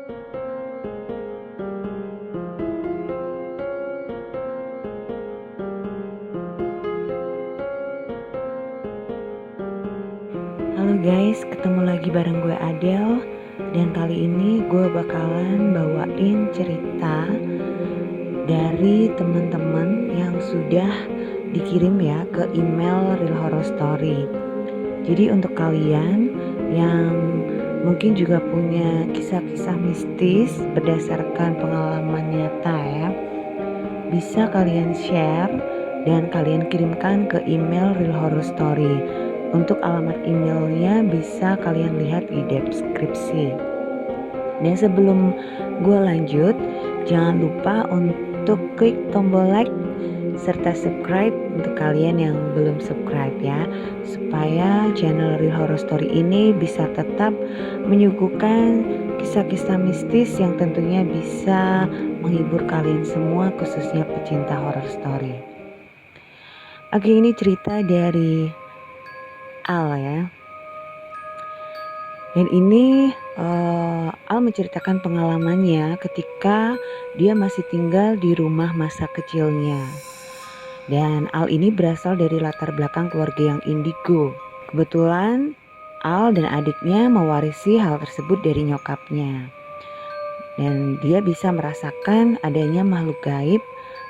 Halo guys, ketemu lagi bareng gue Adele. Dan kali ini gue bakalan bawain cerita dari teman-teman yang sudah dikirim ya ke email Real Horror Story. Jadi untuk kalian yang mungkin juga punya kisah-kisah mistis berdasarkan pengalaman nyata ya, bisa kalian share dan kalian kirimkan ke email Real Horror Story. Untuk alamat emailnya bisa kalian lihat di deskripsi. Dan sebelum gue lanjut, jangan lupa untuk klik tombol like serta subscribe untuk kalian yang belum subscribe ya, supaya channel Real Horror Story ini bisa tetap menyuguhkan kisah-kisah mistis yang tentunya bisa menghibur kalian semua, khususnya pecinta horror story. Oke, ini cerita dari Al ya. Dan ini Al menceritakan pengalamannya ketika dia masih tinggal di rumah masa kecilnya. Dan Al ini berasal dari latar belakang keluarga yang indigo. Kebetulan Al dan adiknya mewarisi hal tersebut dari nyokapnya. Dan dia bisa merasakan adanya makhluk gaib,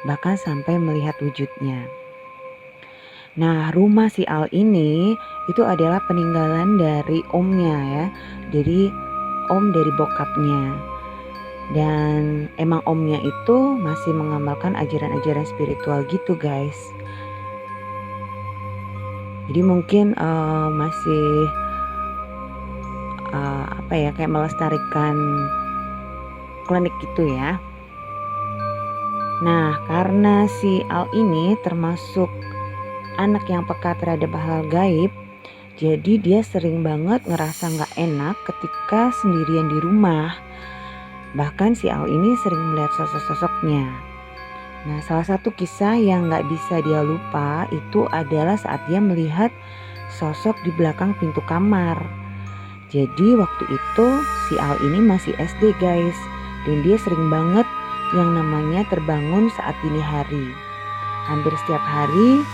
bahkan sampai melihat wujudnya. Nah, rumah si Al ini itu adalah peninggalan dari omnya ya. Jadi om dari bokapnya. Dan emang omnya itu masih mengamalkan ajaran-ajaran spiritual gitu guys. Jadi mungkin masih kayak melestarikan klinik gitu ya. Nah, karena si Al ini termasuk anak yang peka terhadap hal gaib, jadi dia sering banget ngerasa gak enak ketika sendirian di rumah. Bahkan si Al ini sering melihat sosok-sosoknya. Nah, salah satu kisah yang gak bisa dia lupa itu adalah saat dia melihat sosok di belakang pintu kamar. Jadi waktu itu si Al ini masih SD guys, dan dia sering banget yang namanya terbangun saat dini hari. Hampir setiap hari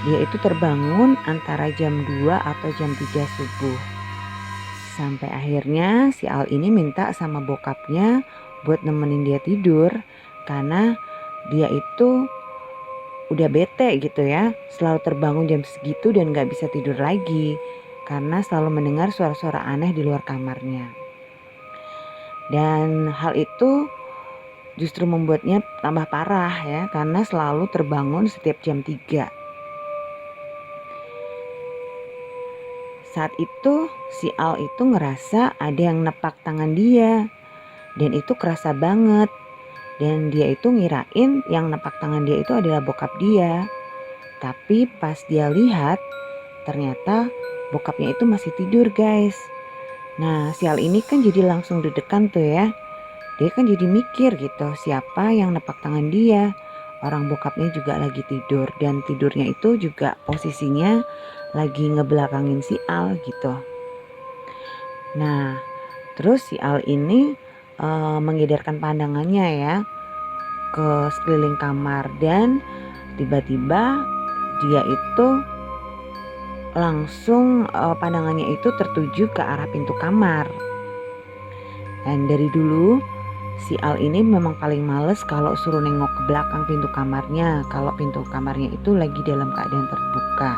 dia itu terbangun antara jam 2 atau jam 3 subuh. Sampai akhirnya si Al ini minta sama bokapnya buat nemenin dia tidur, karena dia itu udah bete gitu ya, selalu terbangun jam segitu dan gak bisa tidur lagi karena selalu mendengar suara-suara aneh di luar kamarnya. Dan hal itu justru membuatnya tambah parah ya, karena selalu terbangun setiap jam 3. Saat itu si Al itu ngerasa ada yang nepak tangan dia, dan itu kerasa banget. Dan dia itu ngirain yang nepak tangan dia itu adalah bokap dia. Tapi pas dia lihat, ternyata bokapnya itu masih tidur guys. Nah, si Al ini kan jadi langsung deg-degan tuh ya. Dia kan jadi mikir gitu, siapa yang nepak tangan dia. Orang bokapnya juga lagi tidur, dan tidurnya itu juga posisinya lagi ngebelakangin si Al gitu. Nah, terus si Al ini mengedarkan pandangannya ya ke sekeliling kamar, dan tiba-tiba dia itu langsung pandangannya itu tertuju ke arah pintu kamar. Dan dari dulu si Al ini memang paling males kalau suruh nengok ke belakang pintu kamarnya, kalau pintu kamarnya itu lagi dalam keadaan terbuka.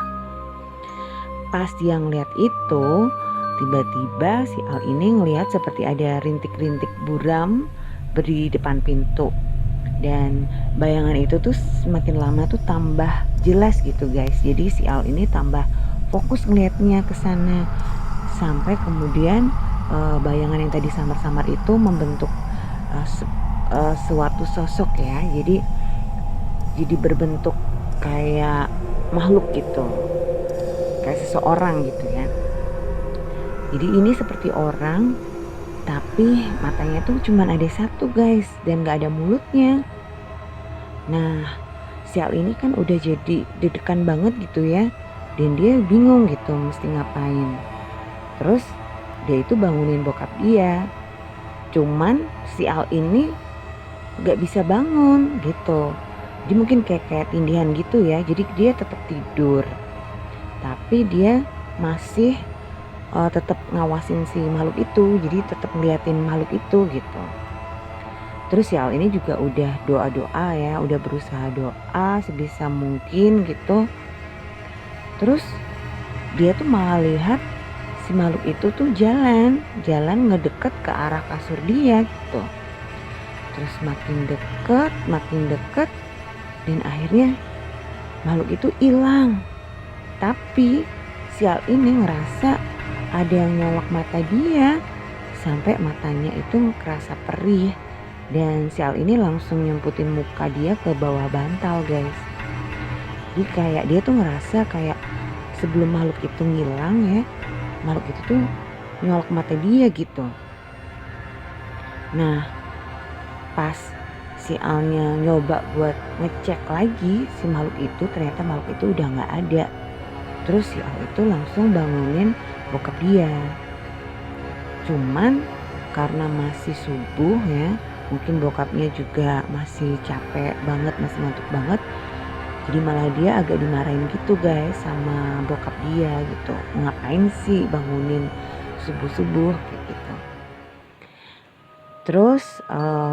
Pas dia ngeliat itu, tiba-tiba si Al ini ngelihat seperti ada rintik-rintik buram di depan pintu. Dan bayangan itu tuh semakin lama tuh tambah jelas gitu guys. Jadi si Al ini tambah fokus ngelihatnya ke sana, sampai kemudian bayangan yang tadi samar-samar itu membentuk suatu sosok ya. Jadi berbentuk kayak makhluk gitu, kayak seseorang gitu ya. Jadi ini seperti orang, tapi matanya tuh cuman ada satu guys, dan gak ada mulutnya. Nah, si Al ini kan udah jadi deg-degan banget gitu ya, dan dia bingung gitu mesti ngapain. Terus dia itu bangunin bokap dia. Cuman si Al ini gak bisa bangun gitu. Dia mungkin kayak tindihan gitu ya. Jadi dia tetap tidur. Tapi dia masih tetap ngawasin si makhluk itu. Jadi tetap ngeliatin makhluk itu gitu. Terus si Al ini juga udah doa-doa ya, udah berusaha doa sebisa mungkin gitu. Terus dia tuh malah lihat si makhluk itu tuh jalan ngedeket ke arah kasur dia gitu. Terus makin deket dan akhirnya makhluk itu hilang. Tapi si Al ini ngerasa ada yang nyolok mata dia sampai matanya itu kerasa perih. Dan si Al ini langsung nyemputin muka dia ke bawah bantal guys. Jadi kayak dia tuh ngerasa kayak sebelum makhluk itu ngilang ya, makhluk itu tuh nyolok mata dia gitu. Nah pas si Alnya nyoba buat ngecek lagi si makhluk itu, ternyata makhluk itu udah gak ada. Terus si Al itu langsung bangunin bokap dia. Cuman karena masih subuh ya, mungkin bokapnya juga masih capek banget, masih ngantuk banget. Jadi malah dia agak dimarahin gitu guys sama bokap dia gitu. Ngapain sih bangunin subuh-subuh kayak gitu. Terus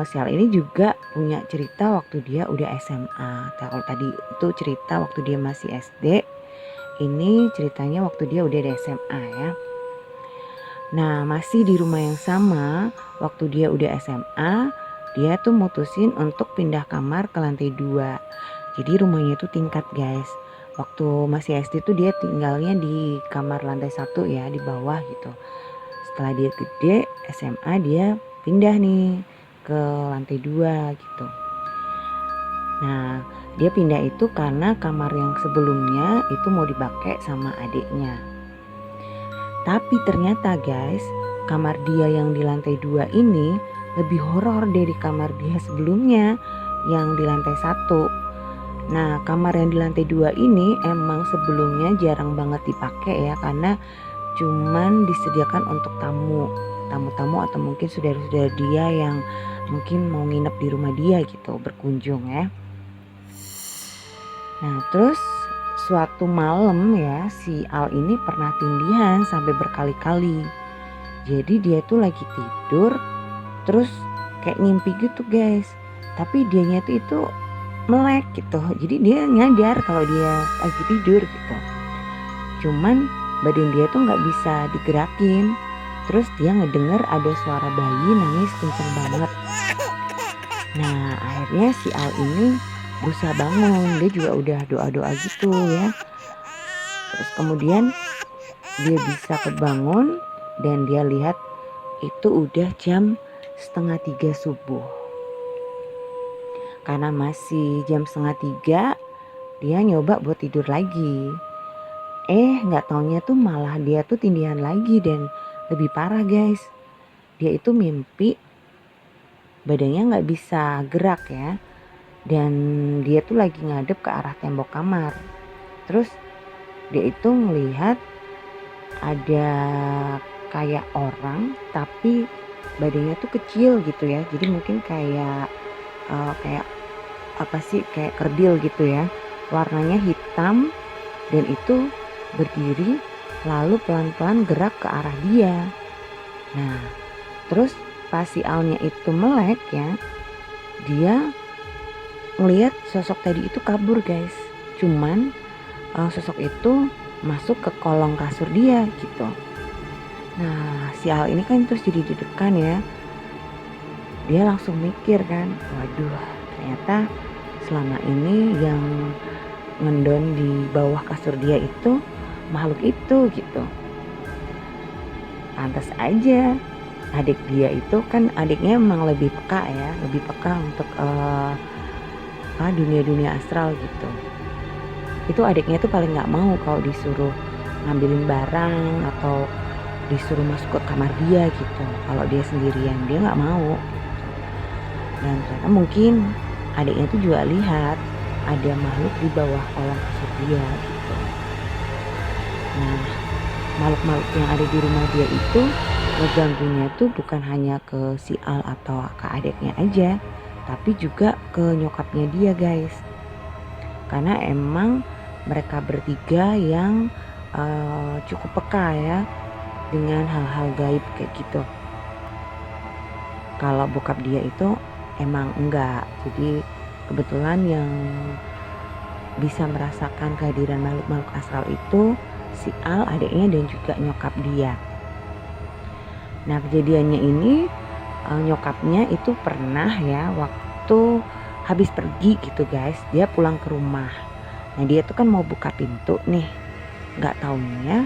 si Al ini juga punya cerita waktu dia udah SMA. Kalau tadi itu cerita waktu dia masih SD. Ini ceritanya waktu dia udah di SMA ya. Nah masih di rumah yang sama waktu dia udah SMA. Dia tuh mutusin untuk pindah kamar ke lantai 2. Jadi rumahnya itu tingkat guys. Waktu masih SD tuh dia tinggalnya di kamar lantai 1 ya, di bawah gitu. Setelah dia gede SMA dia pindah nih ke lantai 2 gitu. Nah dia pindah itu karena kamar yang sebelumnya itu mau dipakai sama adiknya. Tapi ternyata guys, kamar dia yang di lantai 2 ini lebih horor dari kamar dia sebelumnya yang di lantai 1. Nah kamar yang di lantai 2 ini emang sebelumnya jarang banget dipakai ya, karena cuman disediakan untuk tamu-tamu atau mungkin saudara-saudara dia yang mungkin mau nginep di rumah dia gitu, berkunjung ya. Nah terus suatu malam ya si Al ini pernah tindihan sampai berkali-kali. Jadi dia tuh lagi tidur terus kayak ngimpi gitu guys. Tapi dianya tuh itu melek gitu. Jadi dia nyadar kalau dia lagi tidur gitu. Cuman badan dia tuh gak bisa digerakin. Terus dia ngedenger ada suara bayi nangis kenceng banget. Nah akhirnya si Al ini berusaha bangun. Dia juga udah doa-doa gitu ya. Terus kemudian dia bisa kebangun dan dia lihat itu udah jam 2:30 subuh. Karena masih jam 2:30 dia nyoba buat tidur lagi. Gak taunya tuh malah dia tuh tindihan lagi dan lebih parah guys. Dia itu mimpi badannya gak bisa gerak ya. Dan dia tuh lagi ngadep ke arah tembok kamar. Terus dia itu ngelihat ada kayak orang tapi badannya tuh kecil gitu ya. Jadi mungkin kayak apa sih, kayak kerdil gitu ya. Warnanya hitam dan itu berdiri lalu pelan-pelan gerak ke arah dia. Nah terus pas si Alnya itu melek ya, dia ngelihat sosok tadi itu kabur guys. Cuman sosok itu masuk ke kolong kasur dia gitu. Nah si Al ini kan terus jadi deg-degan ya. Dia langsung mikir kan, waduh ternyata selama ini yang ngendon di bawah kasur dia itu makhluk itu gitu. Pantas aja adik dia itu kan, adiknya memang lebih peka ya, lebih peka untuk dunia-dunia astral gitu. Itu adiknya tuh paling gak mau kalau disuruh ngambilin barang atau disuruh masuk ke kamar dia gitu. Kalau dia sendirian dia gak mau gitu. Dan ternyata mungkin adiknya tuh juga lihat ada makhluk di bawah kolong kasur dia gitu. Nah makhluk-makhluk yang ada di rumah dia itu ngeganggunya tuh bukan hanya ke si Al atau ke adiknya aja, tapi juga ke nyokapnya dia guys. Karena emang mereka bertiga yang cukup peka ya dengan hal-hal gaib kayak gitu. Kalau bokap dia itu emang enggak. Jadi kebetulan yang bisa merasakan kehadiran makhluk-makhluk astral itu si Al, adiknya, dan juga nyokap dia. Nah kejadiannya ini nyokapnya itu pernah ya waktu habis pergi gitu guys, dia pulang ke rumah. Nah dia tuh kan mau buka pintu nih, nggak taunya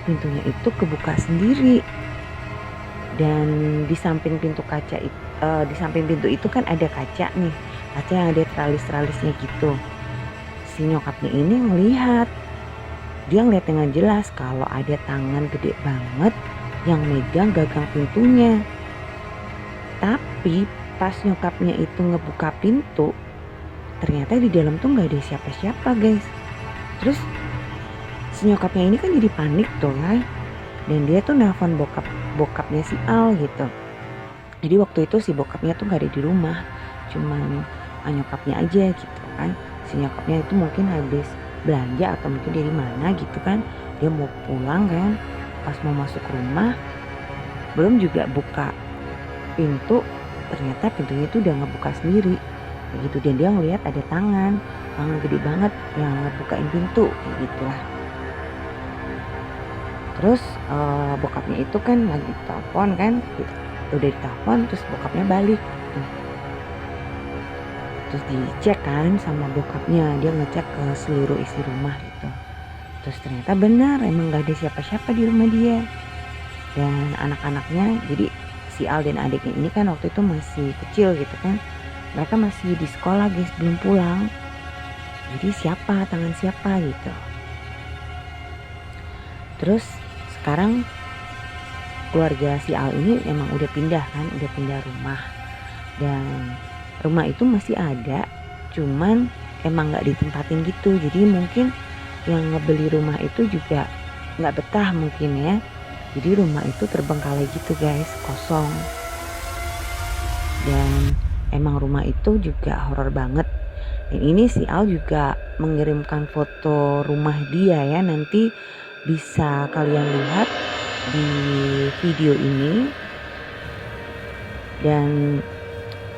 pintunya itu kebuka sendiri. Dan di samping pintu kaca di samping pintu itu kan ada kaca nih, kaca yang ada teralis-teralisnya gitu. Si nyokapnya ini ngelihat, dia ngeliat dengan jelas kalau ada tangan gede banget yang megang gagang pintunya. Tapi pas nyokapnya itu ngebuka pintu, ternyata di dalam tuh nggak ada siapa-siapa guys. Terus si nyokapnya ini kan jadi panik tuh kan, dan dia tuh nelpon bokapnya si Al gitu. Jadi waktu itu si bokapnya tuh nggak ada di rumah, cuman nyokapnya aja gitu kan. Si nyokapnya itu mungkin habis belanja atau mungkin dari mana gitu kan, dia mau pulang kan. Pas mau masuk rumah belum juga buka pintu, ternyata pintunya itu udah ngebuka sendiri kayak gitu. Dan dia ngelihat ada tangan gede banget yang ngebukain pintu kayak gitulah. Terus bokapnya itu kan lagi telepon kan, udah ditelepon, terus bokapnya balik. Terus dicek kan sama bokapnya, dia ngecek ke seluruh isi rumah gitu. Terus ternyata benar emang gak ada siapa-siapa di rumah dia. Dan anak-anaknya, jadi si Al dan adiknya ini kan waktu itu masih kecil gitu kan, mereka masih di sekolah guys, belum pulang. Jadi siapa, tangan siapa gitu. Terus sekarang keluarga si Al ini emang udah pindah kan, udah pindah rumah. Dan rumah itu masih ada, cuman emang gak ditempatin gitu. Jadi mungkin yang ngebeli rumah itu juga gak betah mungkin ya. Jadi rumah itu terbengkalai gitu guys, kosong. Dan emang rumah itu juga horor banget. Dan ini si Al juga mengirimkan foto rumah dia ya, nanti bisa kalian lihat di video ini. Dan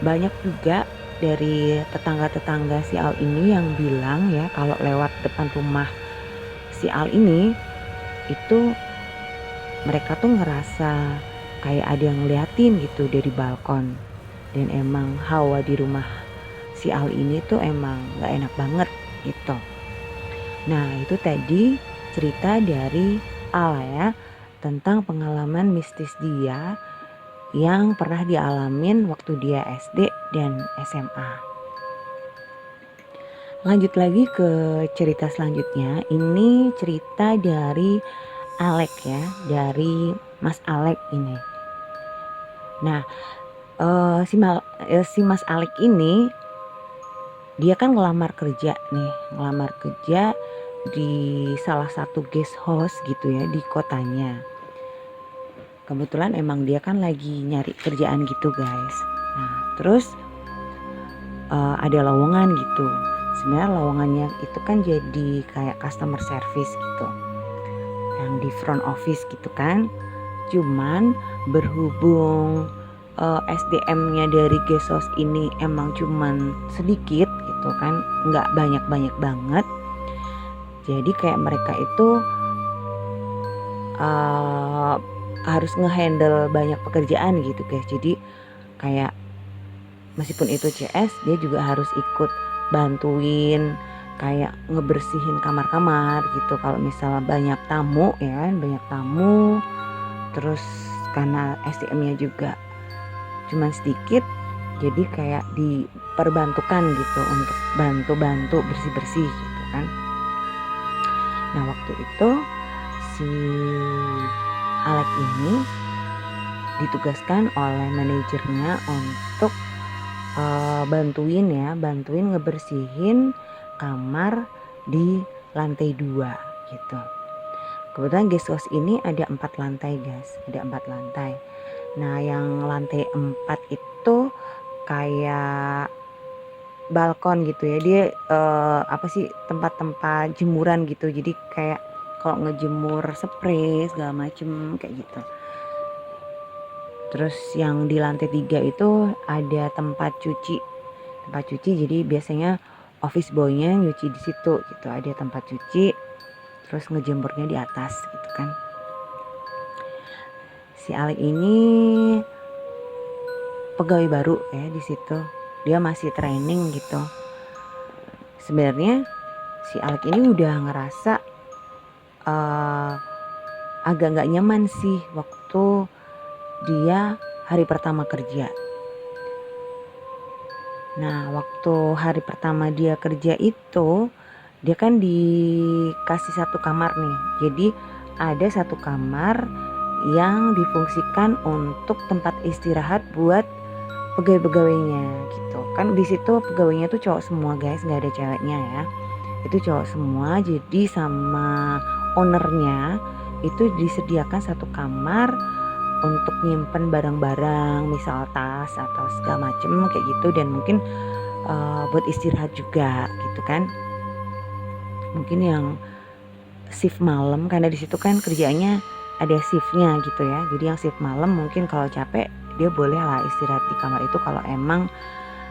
banyak juga dari tetangga-tetangga si Al ini yang bilang ya, kalau lewat depan rumah si Al ini itu mereka tuh ngerasa kayak ada yang ngeliatin gitu dari balkon. Dan emang hawa di rumah si Al ini tuh emang gak enak banget gitu. Nah itu tadi cerita dari Al ya, tentang pengalaman mistis dia yang pernah dialamin waktu dia SD dan SMA. Lanjut lagi ke cerita selanjutnya. Ini cerita dari Alek ya, dari Mas Alek ini. Nah si Mas Alek ini dia kan ngelamar kerja di salah satu guest house gitu ya di kotanya. Kebetulan emang dia kan lagi nyari kerjaan gitu guys. Nah terus ada lowongan gitu. Sebenarnya lowongannya itu kan jadi kayak customer service gitu, yang di front office gitu kan. Cuman berhubung SDM-nya dari guest house ini emang cuman sedikit gitu kan, nggak banyak-banyak banget. Jadi kayak mereka itu harus ngehandle banyak pekerjaan gitu guys. Jadi kayak meskipun itu CS, dia juga harus ikut bantuin kayak ngebersihin kamar-kamar gitu. Kalau misalnya banyak tamu ya, banyak tamu. Terus karena SDM-nya juga cuman sedikit, jadi kayak diperbantukan gitu untuk bantu-bantu bersih-bersih gitu kan. Nah waktu itu si Alek ini ditugaskan oleh manajernya untuk bantuin ngebersihin kamar di lantai 2 gitu. Kebetulan guest house ini ada 4 lantai guys, ada 4 lantai. Nah yang lantai 4 itu kayak balkon gitu ya, dia apa sih, tempat-tempat jemuran gitu, jadi kayak kalau ngejemur spray segala macem kayak gitu. Terus yang di lantai 3 itu ada tempat cuci, jadi biasanya office boy-nya nyuci di situ gitu, ada tempat cuci, terus ngejemurnya di atas gitu kan. Si Alek ini pegawai baru ya di situ, dia masih training gitu. Sebenarnya si Alek ini udah ngerasa agak nggak nyaman sih waktu dia hari pertama kerja. Nah waktu hari pertama dia kerja itu, dia kan dikasih satu kamar nih. Jadi ada satu kamar yang difungsikan untuk tempat istirahat buat pegawai-pegawainya gitu. Kan di situ pegawainya tuh cowok semua guys, nggak ada ceweknya ya. Itu cowok semua, jadi sama ownernya itu disediakan satu kamar untuk nyimpen barang-barang, misal tas atau segala macem kayak gitu, dan mungkin buat istirahat juga gitu kan. Mungkin yang shift malam, karena di situ kan kerjanya ada shiftnya gitu ya, jadi yang shift malam mungkin kalau capek dia boleh lah istirahat di kamar itu kalau emang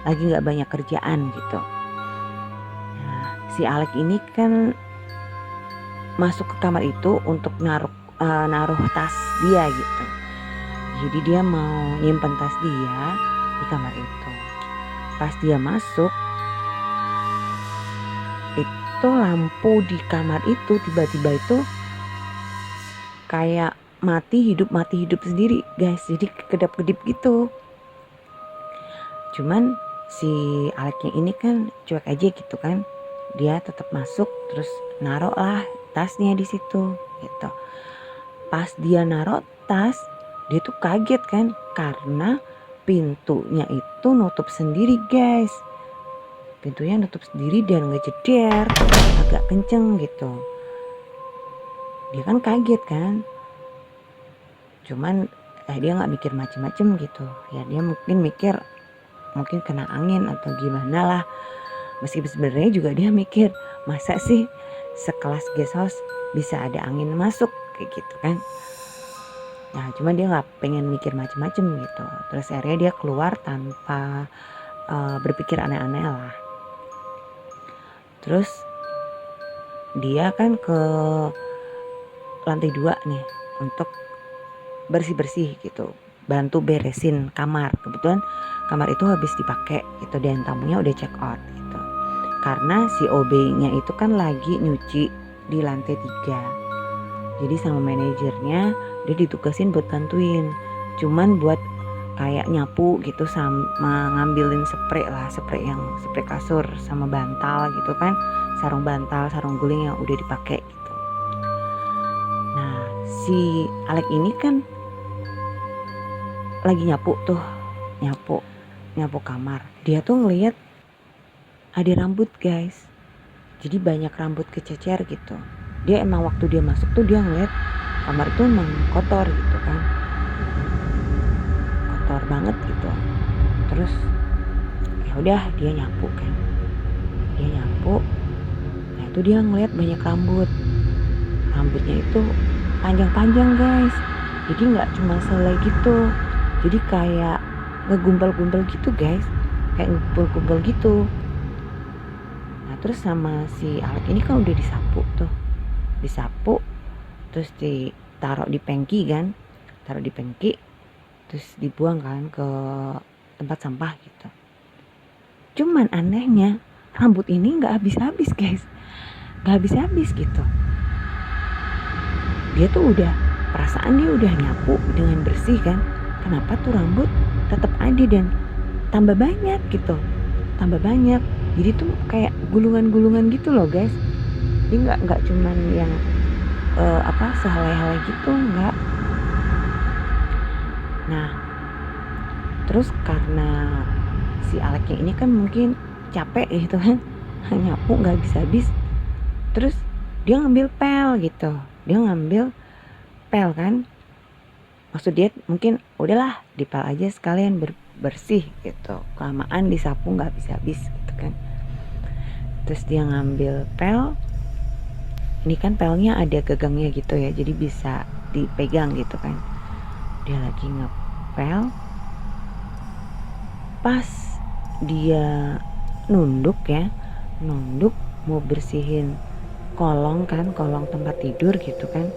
lagi nggak banyak kerjaan gitu. Nah, si Alek ini kan masuk ke kamar itu untuk naruh tas dia gitu. Jadi dia mau nyimpen tas dia di kamar itu. Pas dia masuk, itu lampu di kamar itu tiba-tiba itu kayak mati hidup sendiri guys, jadi kedap-kedip gitu. Cuman si Aleknya ini kan cuek aja gitu kan, dia tetap masuk terus naruh lah tasnya di situ gitu. Pas dia naruh tas, dia tuh kaget kan karena pintunya itu nutup sendiri guys. Pintunya nutup sendiri dan ngejeder agak kenceng gitu. Dia kan kaget kan, cuman dia nggak mikir macem-macem gitu ya, dia mungkin kena angin atau gimana lah. Meskipun sebenarnya juga dia mikir, masa sih sekelas guest house bisa ada angin masuk kayak gitu kan. Nah cuman dia nggak pengen mikir macem-macem gitu, terus akhirnya dia keluar tanpa berpikir aneh-aneh lah. Terus dia kan ke lantai 2 nih untuk bersih-bersih gitu, bantu beresin kamar. Kebetulan kamar itu habis dipakai gitu dan tamunya udah check out gitu. Karena si OB-nya itu kan lagi nyuci di lantai 3. Jadi sama manajernya dia ditugasin buat bantuin. Cuman buat kayak nyapu gitu sama ngambilin spray kasur sama bantal gitu kan. Sarung bantal, sarung guling yang udah dipakai gitu. Nah, si Alek ini kan lagi nyapu kamar. Dia tuh ngelihat ada rambut guys, jadi banyak rambut kececer gitu. Dia emang waktu dia masuk tuh dia ngeliat kamar itu emang kotor gitu kan, kotor banget gitu. Terus ya udah dia nyapu kan, nah itu dia ngeliat banyak rambutnya itu panjang-panjang guys, jadi nggak cuma selai gitu, jadi kayak ngegumpal-gumpal gitu guys, kayak ngumpul-kumpul gitu. Nah terus sama si Alek ini kan udah disapu terus ditaruh di pengki kan, terus dibuang kan ke tempat sampah gitu. Cuman anehnya rambut ini nggak habis-habis guys, gitu. Dia tuh perasaan dia udah nyapu dengan bersih kan, kenapa tuh rambut tetap ada dan tambah banyak. Jadi tuh kayak gulungan-gulungan gitu loh guys. Jadi nggak cuman yang sehelai-helai gitu, nggak. Nah terus karena si Aleknya ini kan mungkin capek gitu kan, nyapu nggak habis-habis, terus dia ngambil pel gitu, dia ngambil pel kan, maksud dia mungkin udahlah dipel aja sekalian bersih gitu, kelamaan disapu nggak habis-habis gitu kan. Terus dia ngambil pel, ini kan pelnya ada gagangnya gitu ya, jadi bisa dipegang gitu kan. Dia lagi ngepel, pas dia nunduk mau bersihin kolong tempat tidur gitu kan,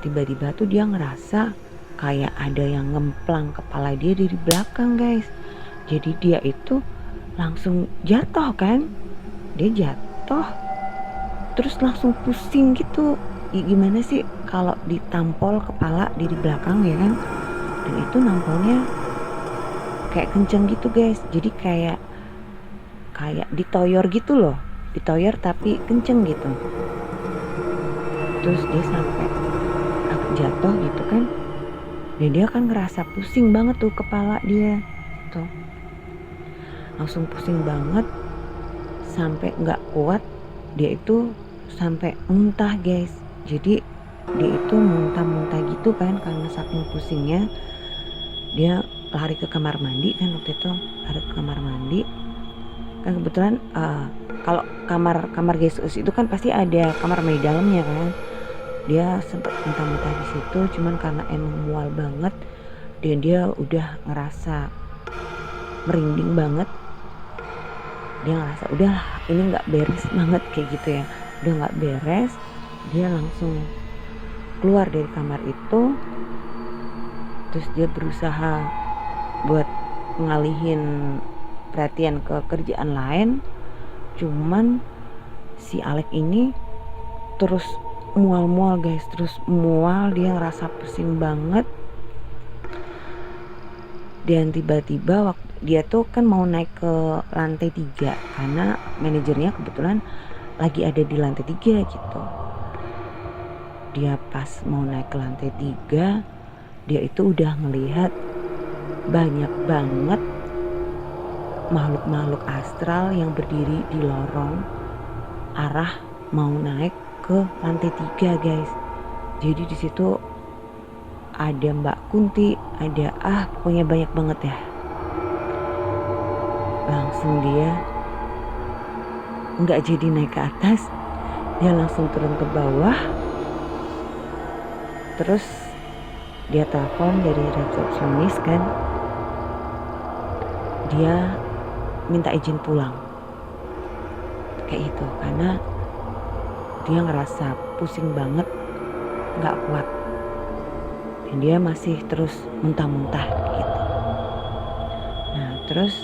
tiba-tiba tuh dia ngerasa kayak ada yang ngemplang kepala dia dari belakang guys. Jadi dia itu langsung jatuh kan, dia jatuh terus langsung pusing gitu. Gimana sih kalau ditampol kepala dari belakang ya kan, dan itu nampolnya kayak kenceng gitu guys, jadi kayak ditoyor gitu loh, ditoyor tapi kenceng gitu. Terus dia sampai jatuh gitu kan, dan dia kan ngerasa pusing banget tuh kepala dia tuh, langsung pusing banget sampai nggak kuat, dia itu sampai muntah guys. Jadi dia itu muntah gitu kan, karena saking pusingnya dia lari ke kamar mandi kan. Waktu itu lari ke kamar mandi kan, kebetulan kalau kamar guest house itu kan pasti ada kamar mandi dalamnya kan. Dia sempat muntah-muntah di situ, cuman karena emang mual banget dan dia udah ngerasa merinding banget, dia ngerasa udah ini nggak beres banget kayak gitu ya, udah nggak beres. Dia langsung keluar dari kamar itu, terus dia berusaha buat ngalihin perhatian ke kerjaan lain, cuman si Alek ini terus mual guys, terus mual, dia ngerasa pusing banget. Dan tiba-tiba waktu dia tuh kan mau naik ke lantai 3 karena manajernya kebetulan lagi ada di lantai 3 gitu. Dia pas mau naik ke lantai 3, dia itu udah ngelihat banyak banget makhluk-makhluk astral yang berdiri di lorong arah mau naik ke lantai 3 guys. Jadi di situ ada Mbak Kunti, ada pokoknya banyak banget ya. Langsung dia nggak jadi naik ke atas, dia langsung turun ke bawah. Terus dia telepon dari resepsionis kan, dia minta izin pulang kayak itu, karena dia ngerasa pusing banget, nggak kuat, dan dia masih terus muntah-muntah gitu. Nah terus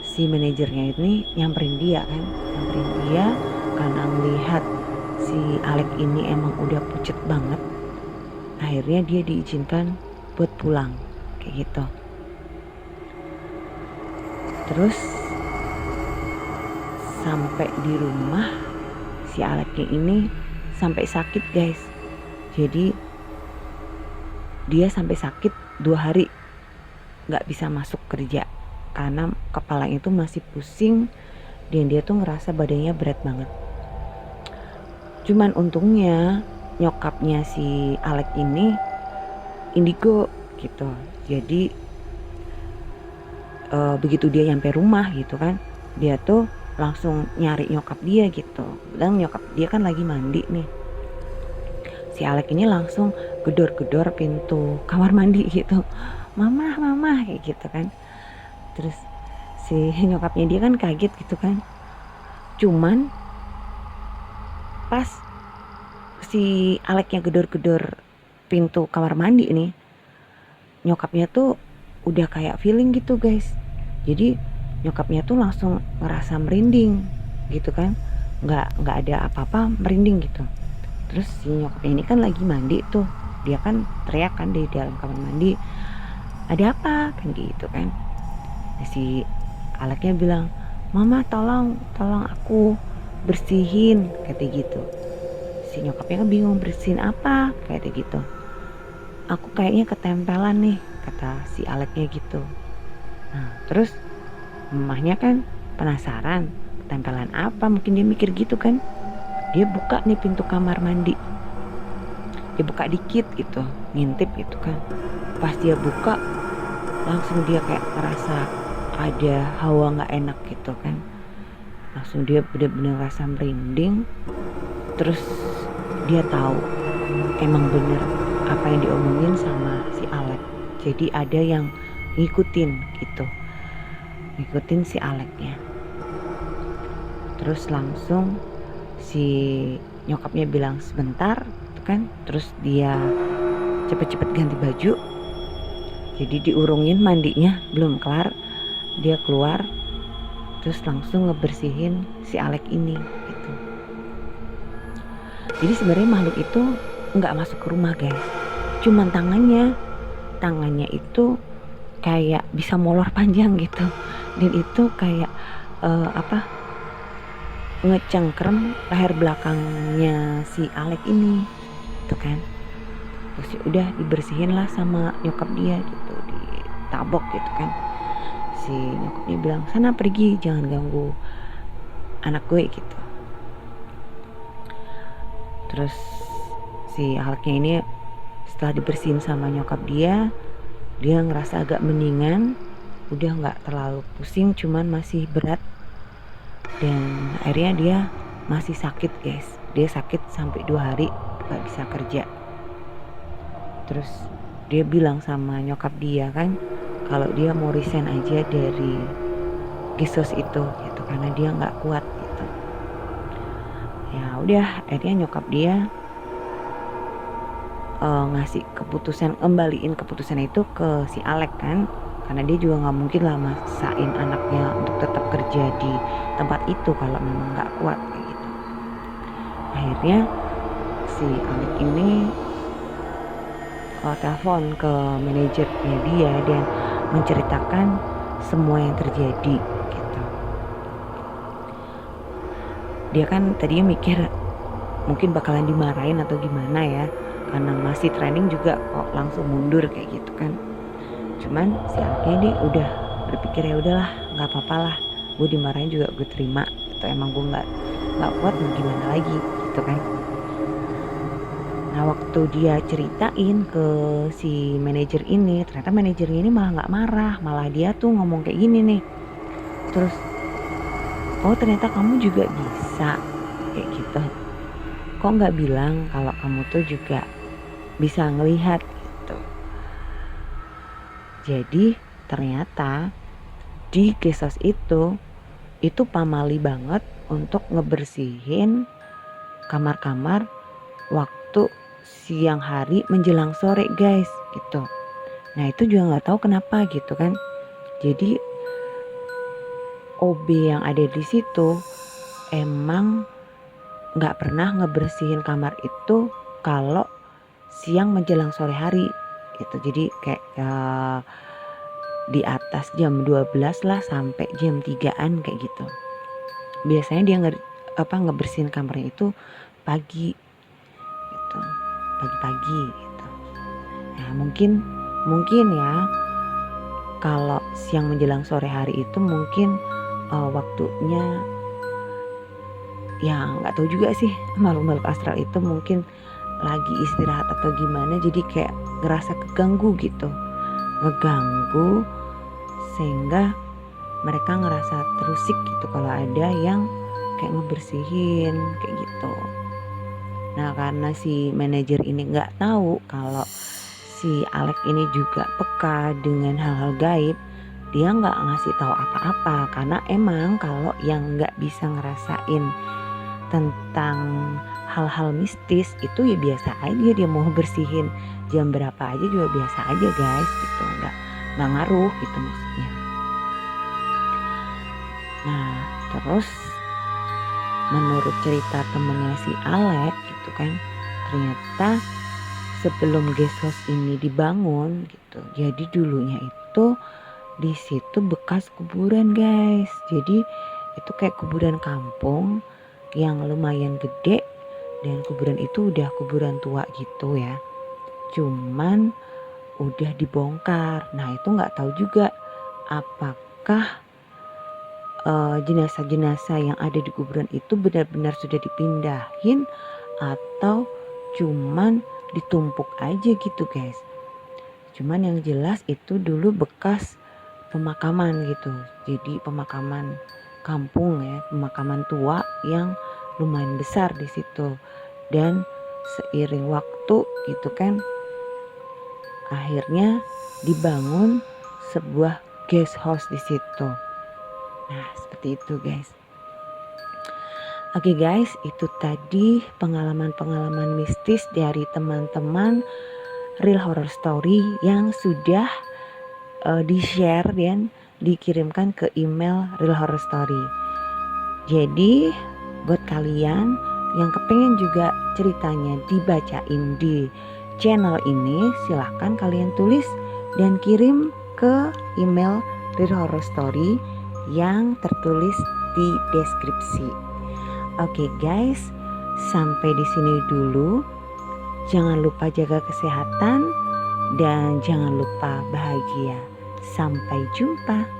si manajernya ini nyamperin dia karena melihat si Alek ini emang udah pucet banget. Akhirnya dia diizinkan buat pulang kayak gitu. Terus sampai di rumah si Aleknya ini sampai sakit guys. Jadi dia sampai sakit 2 hari gak bisa masuk kerja karena kepalanya itu masih pusing dan dia tuh ngerasa badannya berat banget. Cuman untungnya nyokapnya si Alek ini indigo gitu. Jadi begitu dia nyampe rumah gitu kan, dia tuh langsung nyari nyokap dia gitu. Dan nyokap dia kan lagi mandi nih. Si Alek ini langsung gedor-gedor pintu kamar mandi gitu. Mama kayak gitu kan. Terus si nyokapnya dia kan kaget gitu kan. Cuman pas si Aleknya gedor-gedor pintu kamar mandi nih, nyokapnya tuh udah kayak feeling gitu guys. Jadi nyokapnya tuh langsung ngerasa merinding gitu kan, nggak ada apa-apa, merinding gitu. Terus si nyokapnya ini kan lagi mandi tuh, dia kan teriak kan di dalam kamar mandi, ada apa kan gitu kan. Si Aleknya bilang, mama tolong aku bersihin kayak gitu. Si nyokapnya kan bingung, bersihin apa kayak gitu. Aku kayaknya ketempelan nih, kata si Aleknya gitu. Nah terus mamahnya kan penasaran, ketempelan apa, mungkin dia mikir gitu kan. Dia buka nih pintu kamar mandi, dia buka dikit gitu, ngintip gitu kan. Pas dia buka, langsung dia kayak ngerasa ada hawa gak enak gitu kan. Langsung dia bener-bener rasa merinding. Terus dia tahu emang bener apa yang diomongin sama si Alek. Jadi ada yang ngikutin gitu, ngikutin si Aleknya. Terus langsung si nyokapnya bilang sebentar gitu kan. Terus dia cepet-cepet ganti baju. Jadi diurungin mandinya, belum kelar, dia keluar. Terus langsung ngebersihin si Alek ini gitu. Jadi sebenarnya makhluk itu nggak masuk ke rumah guys, cuman tangannya itu kayak bisa molor panjang gitu, dan itu kayak ngecengkrem leher belakangnya si Alek ini gitu kan. Terus udah dibersihin lah sama nyokap dia gitu, ditabok gitu kan. Si nyokapnya bilang, sana pergi, jangan ganggu anak gue gitu. Terus si Aleknya ini setelah dibersihin sama nyokap dia ngerasa agak mendingan, udah gak terlalu pusing, cuman masih berat. Dan akhirnya dia masih sakit guys, dia sakit sampai 2 hari gak bisa kerja. Terus dia bilang sama nyokap dia kan, kalau dia mau resign aja dari Gisos itu gitu, karena dia gak kuat gitu. Ya udah, akhirnya nyokap dia ngasih keputusan, kembaliin keputusan itu ke si Alek kan, karena dia juga nggak mungkin lah maksain anaknya untuk tetap kerja di tempat itu kalau memang nggak kuat kayak gitu. Akhirnya si Alek ini telepon ke manajernya dia dan menceritakan semua yang terjadi gitu. Dia kan tadinya mikir mungkin bakalan dimarahin atau gimana ya, karena masih training juga kok langsung mundur kayak gitu kan. Cuman si Aleknya ini udah berpikir ya udahlah, nggak apa-apa lah, gue dimarahin juga gue terima, itu emang gue nggak kuat, mau gimana lagi gitu kan. Nah waktu dia ceritain ke si manajer ini, ternyata manajernya ini malah nggak marah, malah dia tuh ngomong kayak gini nih. Terus, oh ternyata kamu juga bisa kayak gitu, kok nggak bilang kalau kamu tuh juga bisa ngelihat gitu. Jadi ternyata di Gisos itu pamali banget untuk ngebersihin kamar-kamar waktu siang hari menjelang sore guys gitu. Nah itu juga nggak tahu kenapa gitu kan. Jadi OB yang ada di situ emang nggak pernah ngebersihin kamar itu kalau siang menjelang sore hari gitu. Jadi kayak di atas jam 12 lah sampai jam 3-an kayak gitu. Biasanya dia ngebersihin kamarnya itu pagi gitu, pagi-pagi gitu. Nah mungkin ya kalau siang menjelang sore hari itu mungkin waktunya ya nggak tahu juga sih, makhluk-makhluk astral itu mungkin lagi istirahat atau gimana, jadi kayak ngerasa keganggu gitu, ngeganggu sehingga mereka ngerasa terusik gitu kalau ada yang kayak ngebersihin kayak gitu. Nah karena si manajer ini nggak tahu kalau si Alek ini juga peka dengan hal-hal gaib, dia nggak ngasih tahu apa-apa, karena emang kalau yang nggak bisa ngerasain tentang hal-hal mistis itu ya biasa aja, dia mau bersihin jam berapa aja juga biasa aja guys gitu, nggak ngaruh gitu maksudnya. Nah terus menurut cerita temennya si Alek gitu kan, ternyata sebelum Gisos ini dibangun gitu, jadi dulunya itu di situ bekas kuburan guys. Jadi itu kayak kuburan kampung yang lumayan gede, dan kuburan itu udah kuburan tua gitu ya, cuman udah dibongkar. Nah itu nggak tahu juga apakah jenazah-jenazah yang ada di kuburan itu benar-benar sudah dipindahin atau cuman ditumpuk aja gitu guys. Cuman yang jelas itu dulu bekas pemakaman gitu. Jadi pemakaman kampung ya, pemakaman tua yang lumayan besar di situ. Dan seiring waktu gitu kan, akhirnya dibangun sebuah guest house di situ. Nah, seperti itu guys. Oke guys, itu tadi pengalaman-pengalaman mistis dari teman-teman Real Horror Story yang sudah di-share dan dikirimkan ke email Real Horror Story. Jadi buat kalian yang kepengen juga ceritanya dibacain di channel ini, silahkan kalian tulis dan kirim ke email Real Horror Story yang tertulis di deskripsi. Oke guys, sampai di sini dulu. Jangan lupa jaga kesehatan dan jangan lupa bahagia. Sampai jumpa.